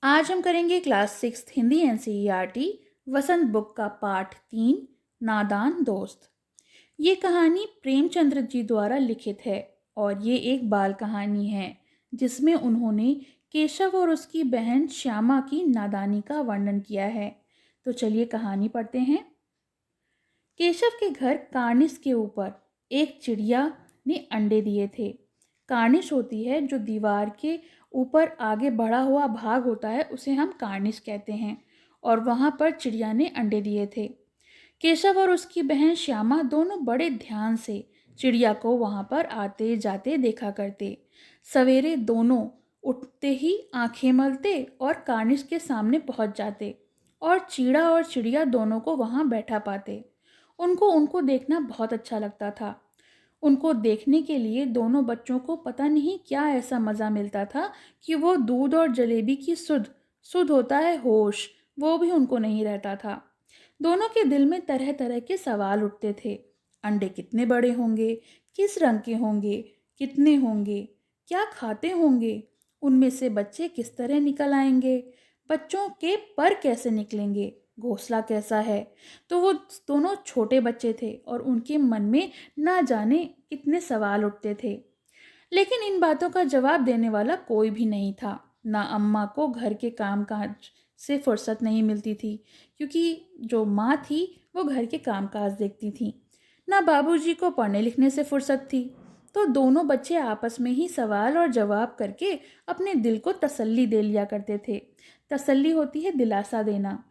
आज हम करेंगे क्लास 6 हिंदी एनसीईआरटी वसंत बुक का पाठ 3 नादान दोस्त। ये कहानी प्रेमचंद्र जी द्वारा लिखित है और ये एक बाल कहानी है जिसमें उन्होंने केशव और उसकी बहन श्यामा की नादानी का वर्णन किया है। तो चलिए कहानी पढ़ते हैं। केशव के घर कार्निस के ऊपर एक चिड़िया ने अंडे दिए थे। कार्निस होती है जो दीवार के ऊपर आगे बढ़ा हुआ भाग होता है, उसे हम कार्निस कहते हैं। और वहाँ पर चिड़िया ने अंडे दिए थे। केशव और उसकी बहन श्यामा दोनों बड़े ध्यान से चिड़िया को वहाँ पर आते जाते देखा करते। सवेरे दोनों उठते ही आंखें मलते और कार्निस के सामने पहुँच जाते और चीड़ा और चिड़िया दोनों को वहाँ बैठा पाते। उनको उनको देखना बहुत अच्छा लगता था। उनको देखने के लिए दोनों बच्चों को पता नहीं क्या ऐसा मज़ा मिलता था कि वो दूध और जलेबी की सुध सुध होता है होश, वो भी उनको नहीं रहता था। दोनों के दिल में तरह तरह के सवाल उठते थे। अंडे कितने बड़े होंगे, किस रंग के होंगे, कितने होंगे, क्या खाते होंगे, उनमें से बच्चे किस तरह निकल आएंगे, बच्चों के पर कैसे निकलेंगे, घोंसला कैसा है। तो वो दोनों छोटे बच्चे थे और उनके मन में ना जाने कितने सवाल उठते थे। लेकिन इन बातों का जवाब देने वाला कोई भी नहीं था। ना अम्मा को घर के काम काज से फुर्सत नहीं मिलती थी, क्योंकि जो माँ थी वो घर के काम काज देखती थी। ना बाबूजी को पढ़ने लिखने से फुर्सत थी। तो दोनों बच्चे आपस में ही सवाल और जवाब करके अपने दिल को तसल्ली दे लिया करते थे। तसल्ली होती है दिलासा देना।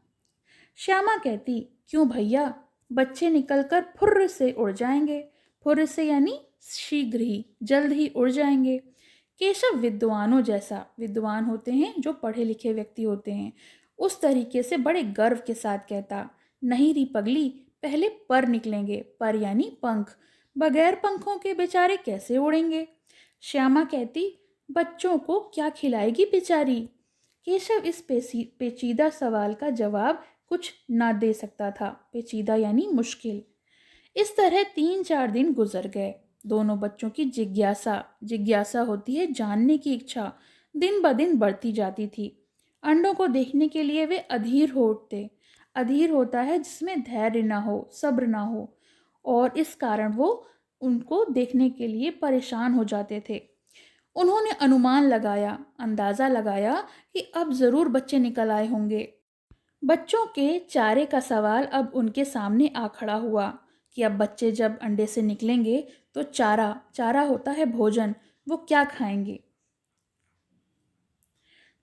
श्यामा कहती, क्यों भैया, बच्चे निकलकर फुर्र से उड़ जाएंगे। फुर्र से यानी शीघ्र ही, जल्द ही उड़ जाएंगे। केशव विद्वानों जैसा, विद्वान होते हैं जो पढ़े लिखे व्यक्ति होते हैं, उस तरीके से बड़े गर्व के साथ कहता, नहीं री पगली, पहले पर निकलेंगे। पर यानी पंख, बगैर पंखों के बेचारे कैसे उड़ेंगे। श्यामा कहती, बच्चों को क्या खिलाएगी बेचारी। केशव इस पेचीदा सवाल का जवाब कुछ ना दे सकता था। पेचीदा यानी मुश्किल। इस तरह 3-4 दिन गुजर गए। दोनों बच्चों की जिज्ञासा जिज्ञासा होती है जानने की इच्छा, दिन ब दिन बढ़ती जाती थी। अंडों को देखने के लिए वे अधीर हो उठते। अधीर होता है जिसमें धैर्य ना हो, सब्र ना हो, और इस कारण वो उनको देखने के लिए परेशान हो जाते थे। उन्होंने अनुमान लगाया, अंदाज़ा लगाया कि अब ज़रूर बच्चे निकल आए होंगे। बच्चों के चारे का सवाल अब उनके सामने आ खड़ा हुआ कि अब बच्चे जब अंडे से निकलेंगे तो चारा, चारा होता है भोजन, वो क्या खाएंगे।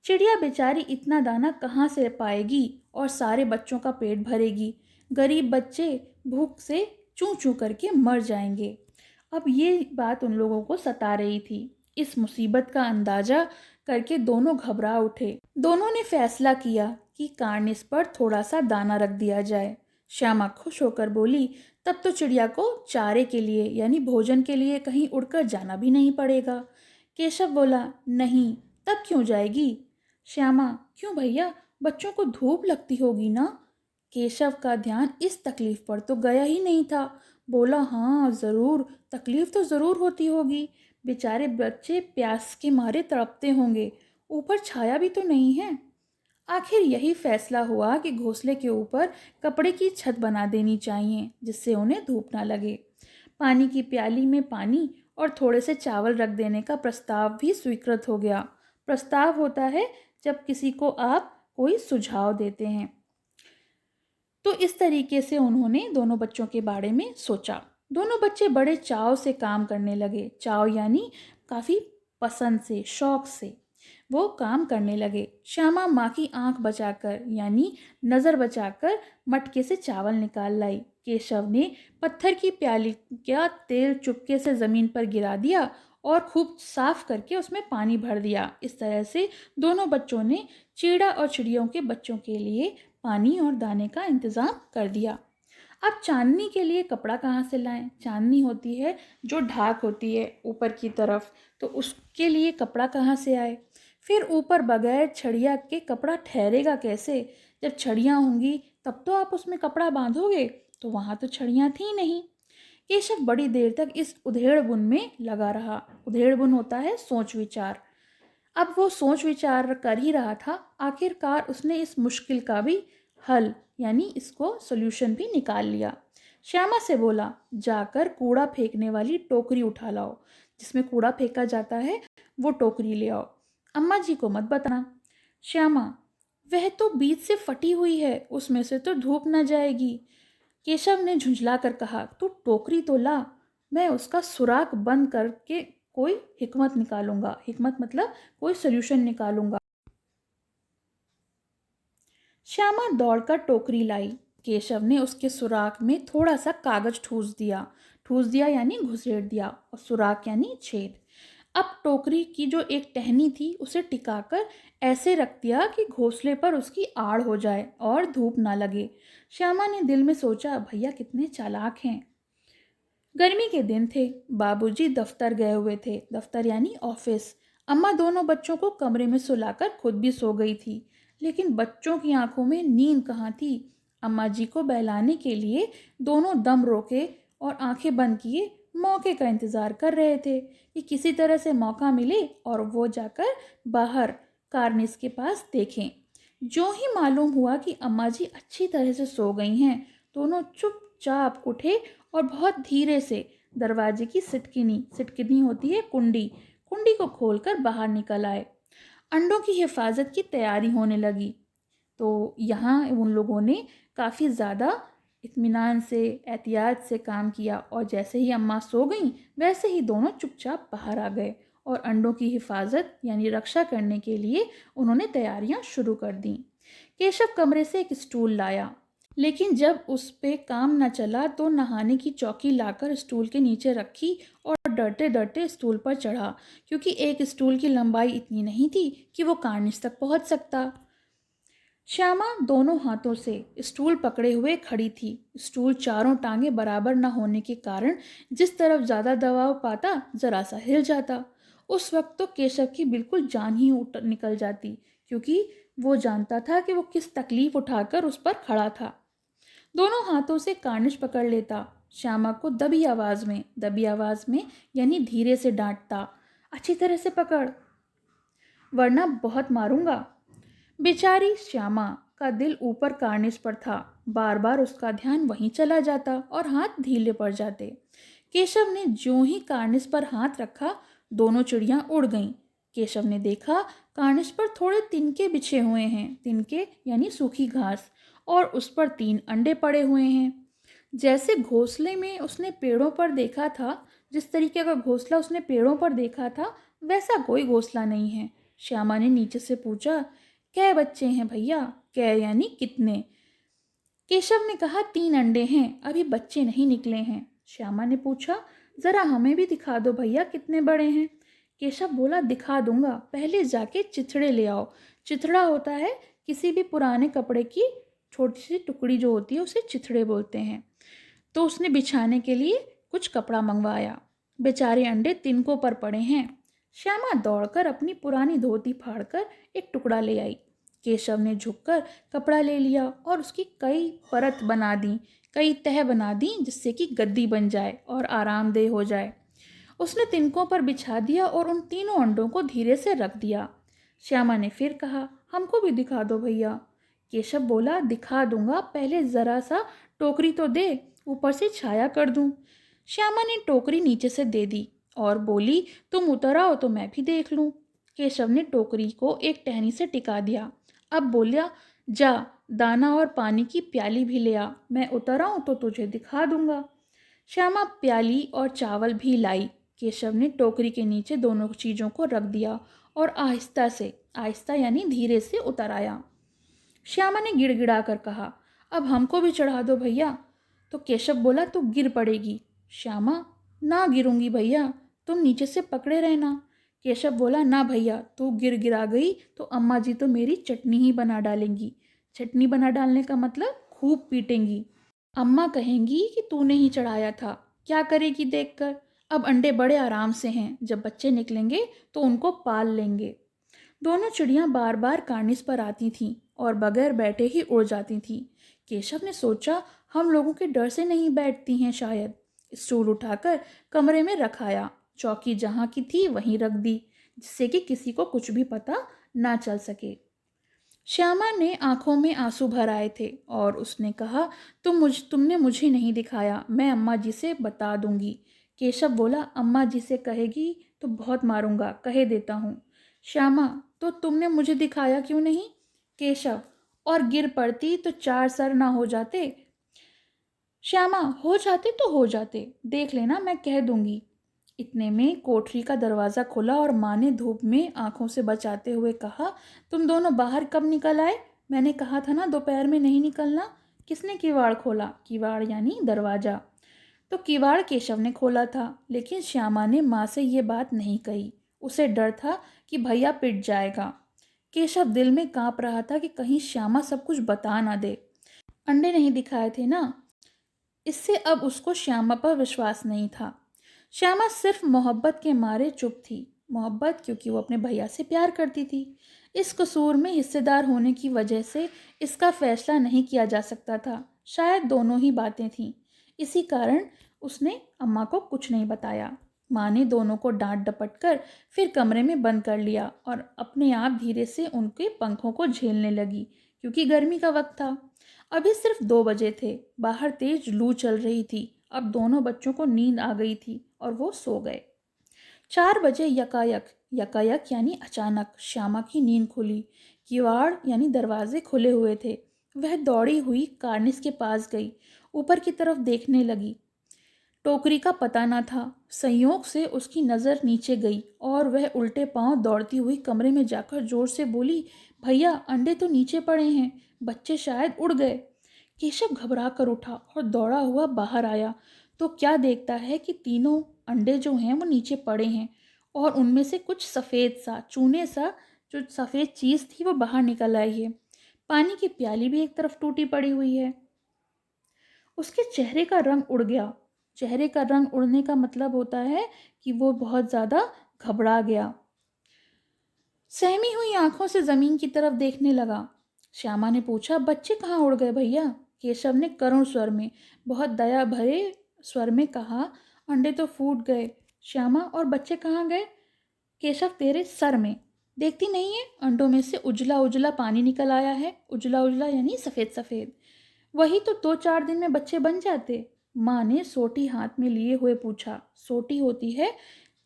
चिड़िया बेचारी इतना दाना कहाँ से पाएगी और सारे बच्चों का पेट भरेगी। गरीब बच्चे भूख से चूं चूं करके मर जाएंगे। अब ये बात उन लोगों को सता रही थी। इस मुसीबत का अंदाजा करके दोनों घबरा उठे। दोनों ने फैसला किया कि कार्निस पर थोड़ा सा दाना रख दिया जाए। श्यामा खुश होकर बोली, तब तो चिड़िया को चारे के लिए यानी भोजन के लिए कहीं उड़कर जाना भी नहीं पड़ेगा। केशव बोला, नहीं, तब क्यों जाएगी। श्यामा, क्यों भैया, बच्चों को धूप लगती होगी ना। केशव का ध्यान इस तकलीफ पर तो गया ही नहीं था। बोला, हाँ ज़रूर, तकलीफ तो ज़रूर होती होगी। बेचारे बच्चे प्यास के मारे तड़पते होंगे, ऊपर छाया भी तो नहीं है। आखिर यही फैसला हुआ कि घोंसले के ऊपर कपड़े की छत बना देनी चाहिए जिससे उन्हें धूप ना लगे। पानी की प्याली में पानी और थोड़े से चावल रख देने का प्रस्ताव भी स्वीकृत हो गया। प्रस्ताव होता है जब किसी को आप कोई सुझाव देते हैं। तो इस तरीके से उन्होंने दोनों बच्चों के बारे में सोचा। दोनों बच्चे बड़े चाव से काम करने लगे। चाव यानी काफ़ी पसंद से, शौक से वो काम करने लगे। श्यामा माँ की आंख बचाकर यानी नज़र बचाकर मटके से चावल निकाल लाई। केशव ने पत्थर की प्याली का तेल चुपके से ज़मीन पर गिरा दिया और खूब साफ करके उसमें पानी भर दिया। इस तरह से दोनों बच्चों ने चीड़ा और चिड़ियों के बच्चों के लिए पानी और दाने का इंतज़ाम कर दिया। अब चांदनी के लिए कपड़ा कहाँ से लाएं। चांदनी होती है जो ढाक होती है ऊपर की तरफ, तो उसके लिए कपड़ा कहाँ से आए। फिर ऊपर बगैर छड़िया के कपड़ा ठहरेगा कैसे। जब छड़ियाँ होंगी तब तो आप उसमें कपड़ा बांधोगे, तो वहाँ तो छड़ियाँ थी नहीं। केशव बड़ी देर तक इस उधेड़ बुन में लगा रहा। उधेड़ बुन होता है सोच विचार। अब वो सोच विचार कर ही रहा था, आखिरकार उसने इस मुश्किल का भी हल यानी इसको सॉल्यूशन भी निकाल लिया। श्यामा से बोला, जाकर कूड़ा फेंकने वाली टोकरी उठा लाओ, जिसमें कूड़ा फेंका जाता है वो टोकरी ले आओ। अम्मा जी को मत बताना। श्यामा, वह तो बीच से फटी हुई है, उसमें से तो धूप न जाएगी। केशव ने झुंझला कर कहा, तू टोकरी तो ला, मैं उसका सुराख बंद करके कोई हिकमत निकालूंगा। हिकमत मतलब कोई सोल्यूशन निकालूंगा। श्यामा दौड़कर टोकरी लाई। केशव ने उसके सुराख में थोड़ा सा कागज ठूस दिया यानी घुसेड़ दिया, और सुराख यानी छेद। अब टोकरी की जो एक टहनी थी उसे टिकाकर ऐसे रख दिया कि घोंसले पर उसकी आड़ हो जाए और धूप ना लगे। श्यामा ने दिल में सोचा, भैया कितने चालाक हैं। गर्मी के दिन थे, बाबूजी दफ्तर गए हुए थे, दफ्तर यानी ऑफिस। अम्मा दोनों बच्चों को कमरे में सुलाकर खुद भी सो गई थी, लेकिन बच्चों की आंखों में नींद कहाँ थी। अम्मा जी को बहलाने के लिए दोनों दम रोके और आंखें बंद किए मौके का इंतजार कर रहे थे कि किसी तरह से मौका मिले और वो जाकर बाहर कार्निस के पास देखें। जो ही मालूम हुआ कि अम्मा जी अच्छी तरह से सो गई हैं, दोनों चुपचाप उठे और बहुत धीरे से दरवाजे की सिटकिनी होती है कुंडी, कुंडी को खोलकर बाहर निकल आए। अंडों की हिफाजत की तैयारी होने लगी। तो यहाँ उन लोगों ने काफ़ी ज़्यादा इत्मीनान से एहतियात से काम किया, और जैसे ही अम्मा सो गईं वैसे ही दोनों चुपचाप बाहर आ गए और अंडों की हिफाजत यानी रक्षा करने के लिए उन्होंने तैयारियां शुरू कर दी। केशव कमरे से एक स्टूल लाया, लेकिन जब उस पे काम न चला तो नहाने की चौकी लाकर स्टूल के नीचे रखी और डरते डरते स्टूल पर चढ़ा, क्योंकि एक स्टूल की लंबाई इतनी नहीं थी कि वो कार्निस तक पहुंच सकता। श्यामा दोनों हाथों से स्टूल पकड़े हुए खड़ी थी। स्टूल चारों टांगे बराबर न होने के कारण जिस तरफ ज़्यादा दबाव पाता जरा सा हिल जाता। उस वक्त तो केशव की बिल्कुल जान ही निकल जाती, क्योंकि वो जानता था कि वो किस तकलीफ उठाकर उस पर खड़ा था। दोनों हाथों से कार्निश पकड़ लेता, श्यामा को दबी आवाज में यानी धीरे से डांटता, अच्छी तरह से पकड़ वरना बहुत मारूंगा। बेचारी श्यामा का दिल ऊपर कार्निस पर था, बार बार उसका ध्यान वहीं चला जाता और हाथ ढीले पड़ जाते। केशव ने ज्यों ही कार्निस पर हाथ रखा, दोनों चिड़ियां उड़ गईं। केशव ने देखा कार्निस पर थोड़े तिनके बिछे हुए हैं, तिनके यानी सूखी घास, और उस पर 3 अंडे पड़े हुए हैं। जैसे घोंसले में उसने पेड़ों पर देखा था, जिस तरीके का घोंसला उसने पेड़ों पर देखा था, वैसा कोई घोंसला नहीं है। श्यामा ने नीचे से पूछा, कै बच्चे हैं भैया? कै यानी कितने? केशव ने कहा, 3 अंडे हैं, अभी बच्चे नहीं निकले हैं। श्यामा ने पूछा, जरा हमें भी दिखा दो भैया कितने बड़े हैं। केशव बोला, दिखा दूंगा, पहले जाके चिथड़े ले आओ। चिथड़ा होता है किसी भी पुराने कपड़े की छोटी सी टुकड़ी जो होती है, उसे चिथड़े बोलते हैं। तो उसने बिछाने के लिए कुछ कपड़ा मंगवाया। बेचारे अंडे तिनकों पर पड़े हैं। श्यामा दौड़कर अपनी पुरानी धोती फाड़कर एक टुकड़ा ले आई। केशव ने झुककर कपड़ा ले लिया और उसकी कई परत बना दी, कई तह बना दी, जिससे कि गद्दी बन जाए और आरामदेह हो जाए। उसने तिनकों पर बिछा दिया और उन तीनों अंडों को धीरे से रख दिया। श्यामा ने फिर कहा, हमको भी दिखा दो भैया। केशव बोला, दिखा दूंगा, पहले जरा सा टोकरी तो दे, ऊपर से छाया कर दूं। श्यामा ने टोकरी नीचे से दे दी और बोली, तुम उतर आओ तो मैं भी देख लूं। केशव ने टोकरी को एक टहनी से टिका दिया। अब बोलिया, जा दाना और पानी की प्याली भी ले आ, मैं उतर आऊं तो तुझे दिखा दूंगा। श्यामा प्याली और चावल भी लाई। केशव ने टोकरी के नीचे दोनों चीज़ों को रख दिया और आहिस्ता यानी धीरे से उतर आया। श्यामा ने गिड़गिड़ा कर कहा, अब हमको भी चढ़ा दो भैया। तो केशव बोला, तो गिर पड़ेगी। श्यामा, ना गिरूंगी भैया, तुम नीचे से पकड़े रहना। केशव बोला, ना भैया, तू गिरा गई तो अम्मा जी तो मेरी चटनी ही बना डालेंगी। चटनी बना डालने का मतलब खूब पीटेंगी। अम्मा कहेंगी कि तूने ही चढ़ाया था, क्या करेगी देखकर। अब अंडे बड़े आराम से हैं, जब बच्चे निकलेंगे तो उनको पाल लेंगे। दोनों चिड़ियां बार बार कार्निस पर आती थीं और बगैर बैठे ही उड़ जाती थीं। केशव ने सोचा, हम लोगों के डर से नहीं बैठती हैं शायद। स्टूल उठाकर कमरे में रखाया, चौकी जहाँ की थी वहीं रख दी। जिससे कि किसी को कुछ भी पता ना चल सके। श्यामा ने आंखों में आंसू भर आए थे और उसने कहा, तुमने मुझे नहीं दिखाया, मैं अम्मा जी से बता दूंगी। केशव बोला, अम्मा जी से कहेगी तो बहुत मारूंगा, कहे देता हूँ। श्यामा, तो तुमने मुझे दिखाया क्यों नहीं? केशव, और गिर पड़ती तो 4 सर ना हो जाते? श्यामा, हो जाते तो हो जाते, देख लेना, मैं कह दूंगी। इतने में कोठरी का दरवाज़ा खुला और माँ ने धूप में आंखों से बचाते हुए कहा, तुम दोनों बाहर कब निकल आए? मैंने कहा था ना दोपहर में नहीं निकलना। किसने किवाड़ खोला? किवाड़ यानी दरवाज़ा। तो किवाड़ केशव ने खोला था, लेकिन श्यामा ने माँ से ये बात नहीं कही। उसे डर था कि भैया पिट जाएगा। केशव दिल में कांप रहा था कि कहीं श्यामा सब कुछ बता ना दे। अंडे नहीं दिखाए थे ना, इससे अब उसको श्यामा पर विश्वास नहीं था। श्यामा सिर्फ मोहब्बत के मारे चुप थी। मोहब्बत क्योंकि वो अपने भैया से प्यार करती थी। इस कसूर में हिस्सेदार होने की वजह से इसका फैसला नहीं किया जा सकता था। शायद दोनों ही बातें थीं। इसी कारण उसने अम्मा को कुछ नहीं बताया। माँ ने दोनों को डांट डपट कर फिर कमरे में बंद कर लिया और अपने आप धीरे से उनके पंखों को झेलने लगी, क्योंकि गर्मी का वक्त था। अभी सिर्फ 2 बजे थे। बाहर तेज लू चल रही थी। अब दोनों बच्चों को नींद आ गई थी और वो सो गए। 4 बजे यकायक, यकायक यानी अचानक, श्यामा की नींद खुली। किवाड़ यानी दरवाजे खुले हुए थे। वह दौड़ी हुई कार्निस के पास गई, ऊपर की तरफ देखने लगी। टोकरी का पता न था। संयोग से उसकी नज़र नीचे गई और वह उल्टे पांव दौड़ती हुई कमरे में जाकर जोर से बोली, भैया, अंडे तो नीचे पड़े हैं, बच्चे शायद उड़ गए। केशव घबरा कर उठा और दौड़ा हुआ बाहर आया तो क्या देखता है कि तीनों अंडे जो हैं वो नीचे पड़े हैं और उनमें से कुछ सफ़ेद सा, चूने सा, जो सफ़ेद चीज़ थी वो बाहर निकल आई है। पानी की प्याली भी एक तरफ टूटी पड़ी हुई है। उसके चेहरे का रंग उड़ गया। चेहरे का रंग उड़ने का मतलब होता है कि वो बहुत ज़्यादा घबरा गया। सहमी हुई आंखों से ज़मीन की तरफ देखने लगा। श्यामा ने पूछा, बच्चे कहाँ उड़ गए भैया? केशव ने करुण स्वर में, बहुत दया भरे स्वर में कहा, अंडे तो फूट गए श्यामा, और बच्चे कहाँ गए? केशव, तेरे सर में। देखती नहीं है, अंडों में से उजला उजला पानी निकल आया है। उजला उजला यानी सफ़ेद सफ़ेद। वही तो 2-4 दिन में बच्चे बन जाते। माँ ने सोटी हाथ में लिए हुए पूछा। सोटी होती है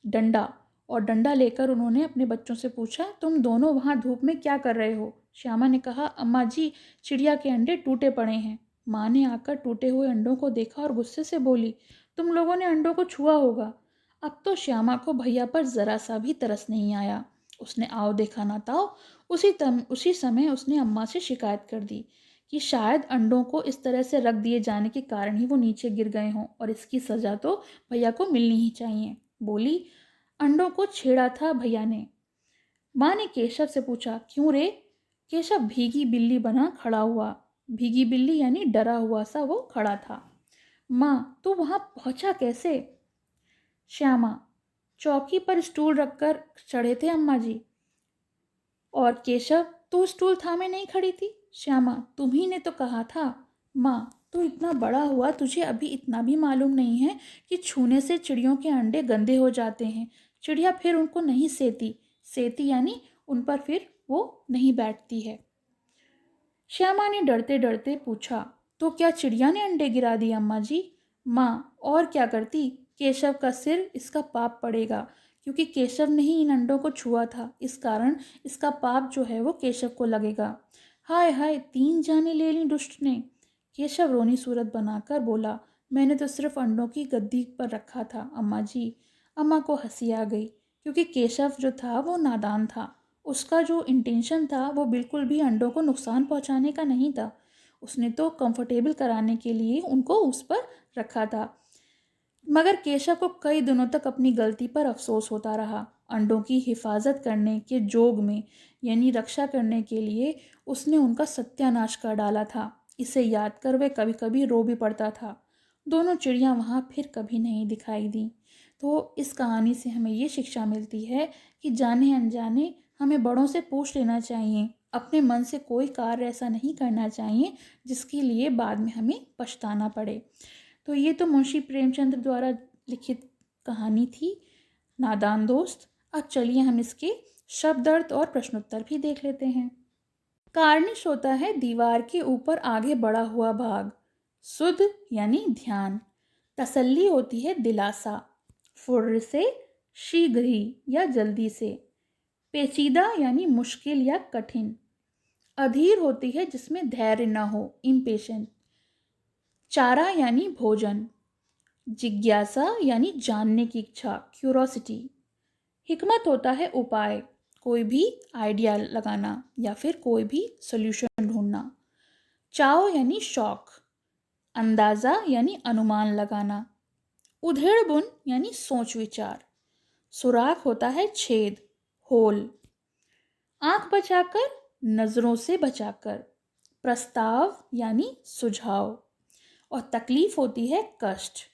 डंडा, और डंडा लेकर उन्होंने अपने बच्चों से पूछा, तुम दोनों वहाँ धूप में क्या कर रहे हो? श्यामा ने कहा, अम्मा जी, चिड़िया के अंडे टूटे पड़े हैं। माँ ने आकर टूटे हुए अंडों को देखा और गुस्से से बोली, तुम लोगों ने अंडों को छुआ होगा। अब तो श्यामा को भैया पर ज़रा सा भी तरस नहीं आया। उसने आओ देखा ना ताओ, उसी समय उसने अम्मा से शिकायत कर दी कि शायद अंडों को इस तरह से रख दिए जाने के कारण ही वो नीचे गिर गए हों और इसकी सज़ा तो भैया को मिलनी ही चाहिए। बोली, अंडों को छेड़ा था भैया ने। माँ ने केशव से पूछा, क्यों रे? केशव भीगी बिल्ली बना खड़ा हुआ। भीगी बिल्ली यानी डरा हुआ सा वो खड़ा था। माँ, तू वहाँ पहुँचा कैसे? श्यामा, चौकी पर स्टूल रखकर चढ़े थे अम्मा जी। और केशव, तू स्टूल थामे नहीं खड़ी थी? श्यामा, तुम्ही ने तो कहा था। माँ, तू इतना बड़ा हुआ, तुझे अभी इतना भी मालूम नहीं है कि छूने से चिड़ियों के अंडे गंदे हो जाते हैं। चिड़िया फिर उनको नहीं सेती। सेती यानी उन पर फिर वो नहीं बैठती है। श्यामा ने डरते डरते पूछा, तो क्या चिड़िया ने अंडे गिरा दिए अम्मा जी? माँ, और क्या करती? केशव का सिर इसका पाप पड़ेगा, क्योंकि केशव ने ही इन अंडों को छुआ था। इस कारण इसका पाप जो है वो केशव को लगेगा। हाय हाय, 3 जाने ले ली दुष्ट ने। केशव रोनी सूरत बनाकर बोला, मैंने तो सिर्फ अंडों की गद्दी पर रखा था अम्मा जी। अम्मा को हंसी आ गई, क्योंकि केशव जो था वो नादान था। उसका जो इंटेंशन था वो बिल्कुल भी अंडों को नुकसान पहुंचाने का नहीं था। उसने तो कंफर्टेबल कराने के लिए उनको उस पर रखा था। मगर केशव को कई दिनों तक अपनी गलती पर अफसोस होता रहा। अंडों की हिफाजत करने के जोग में, यानी रक्षा करने के लिए, उसने उनका सत्यानाश कर डाला था। इसे याद कर वह कभी कभी रो भी पड़ता था। दोनों चिड़िया वहाँ फिर कभी नहीं दिखाई दी। तो इस कहानी से हमें ये शिक्षा मिलती है कि जाने अनजाने हमें बड़ों से पूछ लेना चाहिए। अपने मन से कोई कार्य ऐसा नहीं करना चाहिए जिसके लिए बाद में हमें पछताना पड़े। तो ये तो मुंशी प्रेमचंद द्वारा लिखित कहानी थी, नादान दोस्त। अब चलिए हम इसके शब्दार्थ और प्रश्नोत्तर भी देख लेते हैं। कार्निश होता है दीवार के ऊपर आगे बढ़ा हुआ भाग। सुध यानी ध्यान। तसल्ली होती है दिलासा। फुर्र से शीघ्र ही या जल्दी से। पेचीदा यानी मुश्किल या कठिन। अधीर होती है जिसमें धैर्य न हो, इम्पेशेंट। चारा यानी भोजन। जिज्ञासा यानी जानने की इच्छा, क्यूरोसिटी। हिकमत होता है उपाय, कोई भी आइडिया लगाना या फिर कोई भी सॉल्यूशन ढूंढना। चाव यानी शौक। अंदाज़ा यानी अनुमान लगाना। उधेड़बुन यानी सोच विचार। सुराख होता है छेद, होल। आंख बचाकर, नज़रों से बचाकर। प्रस्ताव यानी सुझाव। और तकलीफ होती है कष्ट।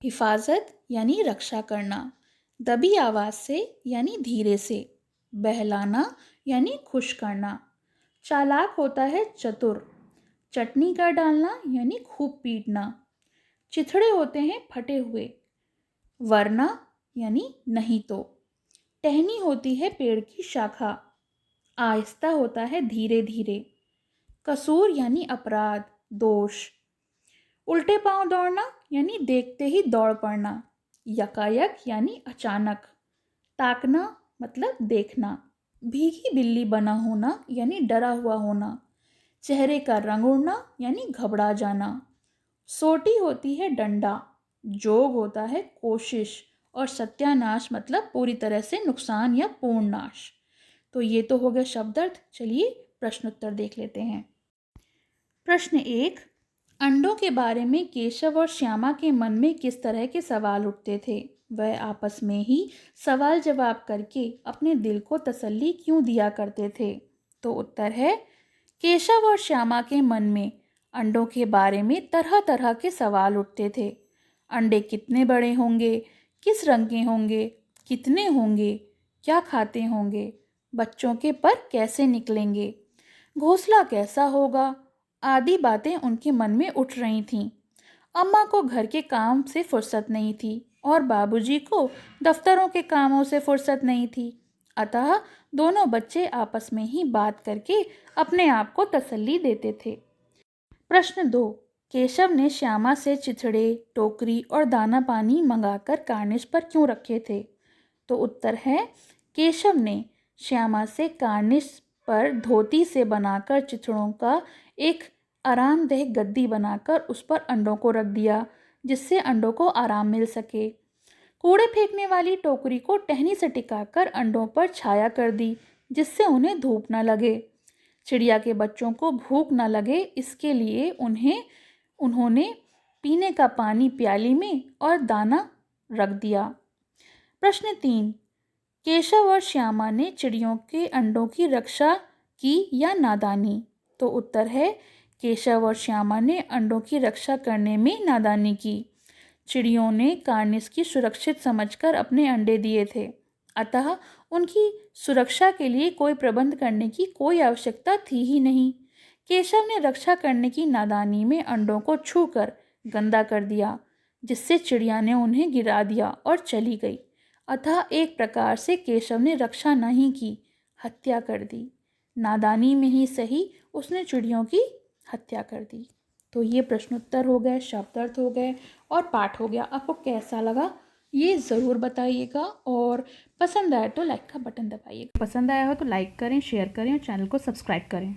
हिफाजत यानी रक्षा करना। दबी आवाज़ से यानी धीरे से। बहलाना यानी खुश करना। चालाक होता है चतुर। चटनी का डालना यानी खूब पीटना। चिथड़े होते हैं फटे हुए। वरना यानी नहीं तो। टहनी होती है पेड़ की शाखा। आहिस्ता होता है धीरे धीरे। कसूर यानी अपराध, दोष। उल्टे पांव दौड़ना यानी देखते ही दौड़ पड़ना। यकायक यानी अचानक। ताकना मतलब देखना। भीगी बिल्ली बना होना यानी डरा हुआ होना। चेहरे का रंग उड़ना यानी घबरा जाना। सोटी होती है डंडा। जोग होता है कोशिश। और सत्यानाश मतलब पूरी तरह से नुकसान या पूर्ण नाश। तो ये तो हो गया शब्दार्थ। चलिए प्रश्नोत्तर देख लेते हैं। प्रश्न 1, अंडों के बारे में केशव और श्यामा के मन में किस तरह के सवाल उठते थे? वह आपस में ही सवाल जवाब करके अपने दिल को तसल्ली क्यों दिया करते थे? तो उत्तर है, केशव और श्यामा के मन में अंडों के बारे में तरह तरह के सवाल उठते थे। अंडे कितने बड़े होंगे, किस रंग के होंगे, कितने होंगे, क्या खाते होंगे, बच्चों के पर कैसे निकलेंगे, घोंसला कैसा होगा, आदि बातें उनके मन में उठ रही थीं। अम्मा को घर के काम से फुर्सत नहीं थी और बाबूजी को दफ्तरों के कामों से फुर्सत नहीं थी। अतः दोनों बच्चे आपस में ही बात करके अपने आप को तसल्ली देते थे। प्रश्न 2, केशव ने श्यामा से चिथड़े, टोकरी और दाना पानी मंगाकर कार्निश पर क्यों रखे थे? तो उत्तर है, केशव ने श्यामा से कार्निश पर धोती से बनाकर चिथड़ों का एक आरामदेह गद्दी बनाकर उस पर अंडों को रख दिया, जिससे अंडों को आराम मिल सके। कूड़े फेंकने वाली टोकरी को टहनी से टिकाकर अंडों पर छाया कर दी, जिससे उन्हें धूप न लगे। चिड़िया के बच्चों को भूख न लगे, इसके लिए उन्होंने पीने का पानी प्याली में और दाना रख दिया। प्रश्न 3, केशव और श्यामा ने चिड़ियों के अंडों की रक्षा की या नादानी? तो उत्तर है, केशव और श्यामा ने अंडों की रक्षा करने में नादानी की। चिड़ियों ने कार्निश की सुरक्षित समझकर अपने अंडे दिए थे, अतः उनकी सुरक्षा के लिए कोई प्रबंध करने की कोई आवश्यकता थी ही नहीं। केशव ने रक्षा करने की नादानी में अंडों को छूकर गंदा कर दिया, जिससे चिड़िया ने उन्हें गिरा दिया और चली गई। अतः एक प्रकार से केशव ने रक्षा नहीं की, हत्या कर दी। नादानी में ही सही, उसने चिड़ियों की हत्या कर दी। तो ये प्रश्नोत्तर हो गए, शब्दार्थ हो गए और पाठ हो गया। आपको कैसा लगा ये ज़रूर बताइएगा और पसंद आए तो लाइक का बटन दबाइएगा। पसंद आया हो तो लाइक करें, शेयर करें और चैनल को सब्सक्राइब करें।